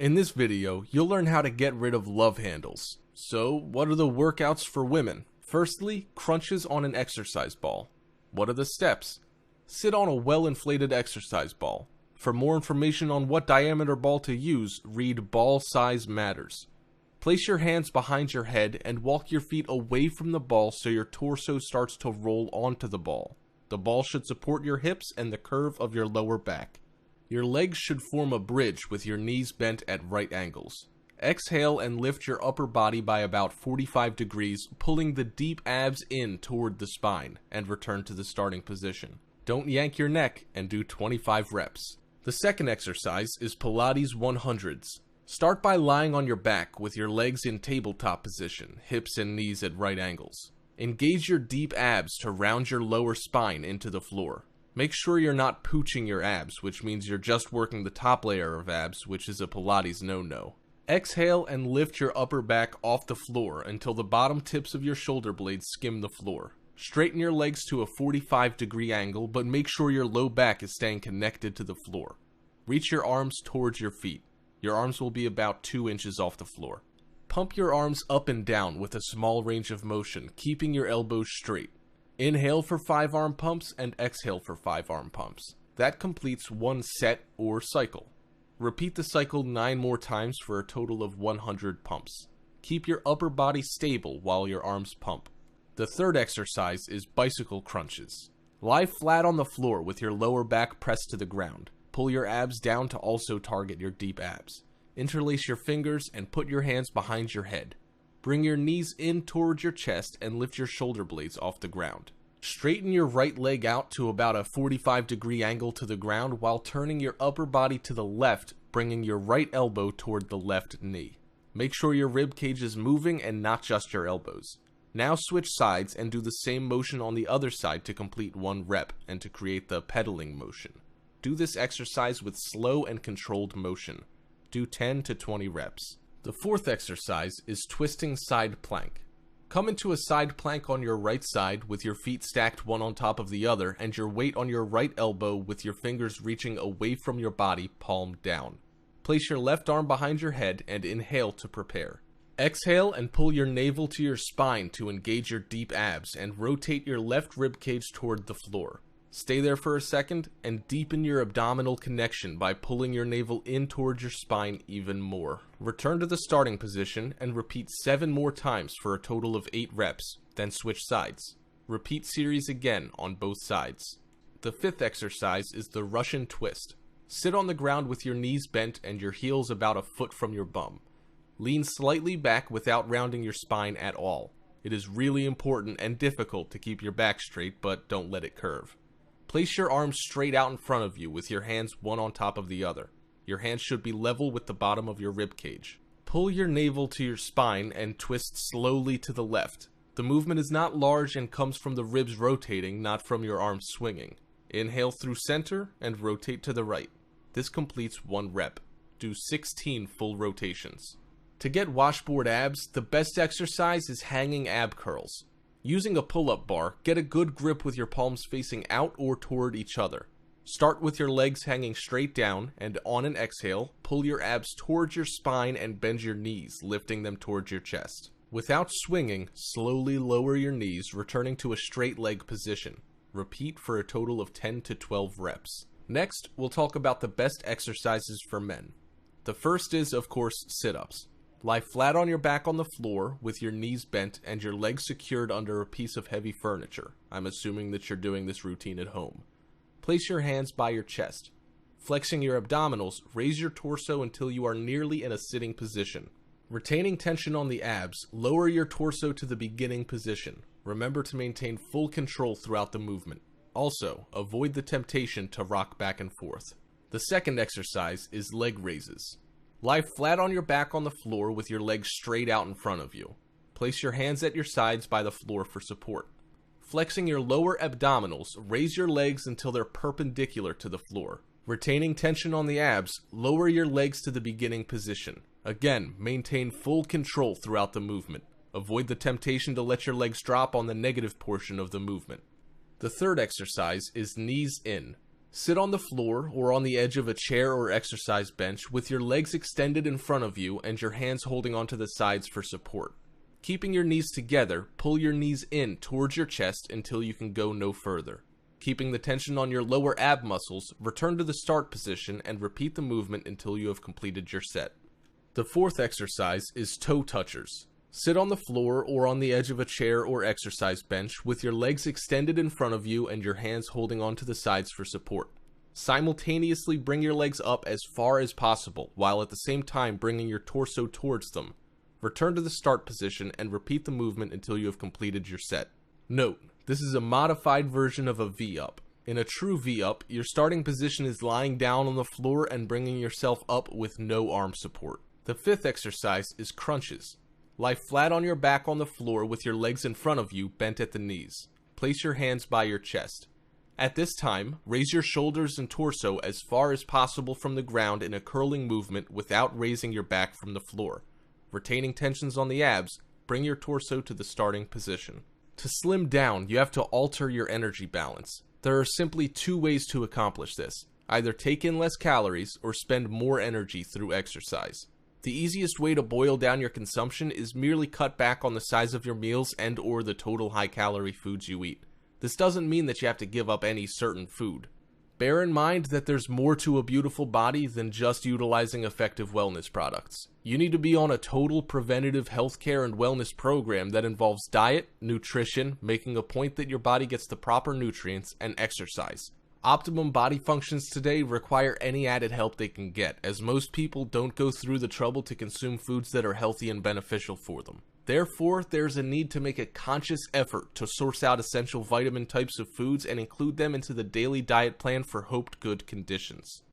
In this video, you'll learn how to get rid of love handles. So, what are the workouts for women? Firstly, crunches on an exercise ball. What are the steps? Sit on a well-inflated exercise ball. For more information on what diameter ball to use, read Ball Size Matters. Place your hands behind your head and walk your feet away from the ball so your torso starts to roll onto the ball. The ball should support your hips and the curve of your lower back. Your legs should form a bridge with your knees bent at right angles. Exhale and lift your upper body by about 45 degrees, pulling the deep abs in toward the spine, and return to the starting position. Don't yank your neck and do 25 reps. The second exercise is Pilates 100s. Start by lying on your back with your legs in tabletop position, hips and knees at right angles. Engage your deep abs to round your lower spine into the floor. Make sure you're not pooching your abs, which means you're just working the top layer of abs, which is a Pilates no-no. Exhale and lift your upper back off the floor until the bottom tips of your shoulder blades skim the floor. Straighten your legs to a 45-degree angle, but make sure your low back is staying connected to the floor. Reach your arms towards your feet. Your arms will be about 2 inches off the floor. Pump your arms up and down with a small range of motion, keeping your elbows straight. Inhale for 5 arm pumps and exhale for 5 arm pumps. That completes one set or cycle. Repeat the cycle 9 more times for a total of 100 pumps. Keep your upper body stable while your arms pump. The third exercise is bicycle crunches. Lie flat on the floor with your lower back pressed to the ground. Pull your abs down to also target your deep abs. Interlace your fingers and put your hands behind your head. Bring your knees in towards your chest and lift your shoulder blades off the ground. Straighten your right leg out to about a 45-degree angle to the ground while turning your upper body to the left, bringing your right elbow toward the left knee. Make sure your rib cage is moving and not just your elbows. Now switch sides and do the same motion on the other side to complete one rep and to create the pedaling motion. Do this exercise with slow and controlled motion. Do 10 to 20 reps. The fourth exercise is twisting side plank. Come into a side plank on your right side with your feet stacked one on top of the other and your weight on your right elbow with your fingers reaching away from your body, palm down. Place your left arm behind your head and inhale to prepare. Exhale and pull your navel to your spine to engage your deep abs and rotate your left rib cage toward the floor. Stay there for a second and deepen your abdominal connection by pulling your navel in towards your spine even more. Return to the starting position and repeat 7 more times for a total of 8 reps, then switch sides. Repeat series again on both sides. The fifth exercise is the Russian twist. Sit on the ground with your knees bent and your heels about a foot from your bum. Lean slightly back without rounding your spine at all. It is really important and difficult to keep your back straight, but don't let it curve. Place your arms straight out in front of you with your hands one on top of the other. Your hands should be level with the bottom of your rib cage. Pull your navel to your spine and twist slowly to the left. The movement is not large and comes from the ribs rotating, not from your arms swinging. Inhale through center and rotate to the right. This completes one rep. Do 16 full rotations. To get washboard abs, the best exercise is hanging ab curls. Using a pull-up bar, get a good grip with your palms facing out or toward each other. Start with your legs hanging straight down, and on an exhale, pull your abs towards your spine and bend your knees, lifting them towards your chest. Without swinging, slowly lower your knees, returning to a straight leg position. Repeat for a total of 10 to 12 reps. Next, we'll talk about the best exercises for men. The first is, of course, sit-ups. Lie flat on your back on the floor with your knees bent and your legs secured under a piece of heavy furniture. I'm assuming that you're doing this routine at home. Place your hands by your chest. Flexing your abdominals, raise your torso until you are nearly in a sitting position. Retaining tension on the abs, lower your torso to the beginning position. Remember to maintain full control throughout the movement. Also, avoid the temptation to rock back and forth. The second exercise is leg raises. Lie flat on your back on the floor with your legs straight out in front of you. Place your hands at your sides by the floor for support. Flexing your lower abdominals, raise your legs until they're perpendicular to the floor. Retaining tension on the abs, lower your legs to the beginning position. Again, maintain full control throughout the movement. Avoid the temptation to let your legs drop on the negative portion of the movement. The third exercise is knees in. Sit on the floor or on the edge of a chair or exercise bench with your legs extended in front of you and your hands holding onto the sides for support. Keeping your knees together, pull your knees in towards your chest until you can go no further. Keeping the tension on your lower ab muscles, return to the start position and repeat the movement until you have completed your set. The fourth exercise is toe touchers. Sit on the floor or on the edge of a chair or exercise bench with your legs extended in front of you and your hands holding onto the sides for support. Simultaneously bring your legs up as far as possible, while at the same time bringing your torso towards them. Return to the start position and repeat the movement until you have completed your set. Note, this is a modified version of a V-up. In a true V-up, your starting position is lying down on the floor and bringing yourself up with no arm support. The fifth exercise is crunches. Lie flat on your back on the floor with your legs in front of you, bent at the knees. Place your hands by your chest. At this time, raise your shoulders and torso as far as possible from the ground in a curling movement without raising your back from the floor. Retaining tensions on the abs, bring your torso to the starting position. To slim down, you have to alter your energy balance. There are simply two ways to accomplish this. Either take in less calories or spend more energy through exercise. The easiest way to boil down your consumption is merely cut back on the size of your meals and or the total high-calorie foods you eat. This doesn't mean that you have to give up any certain food. Bear in mind that there's more to a beautiful body than just utilizing effective wellness products. You need to be on a total preventative healthcare and wellness program that involves diet, nutrition, making a point that your body gets the proper nutrients, and exercise. Optimum body functions today require any added help they can get, as most people don't go through the trouble to consume foods that are healthy and beneficial for them. Therefore, there's a need to make a conscious effort to source out essential vitamin types of foods and include them into the daily diet plan for hoped good conditions.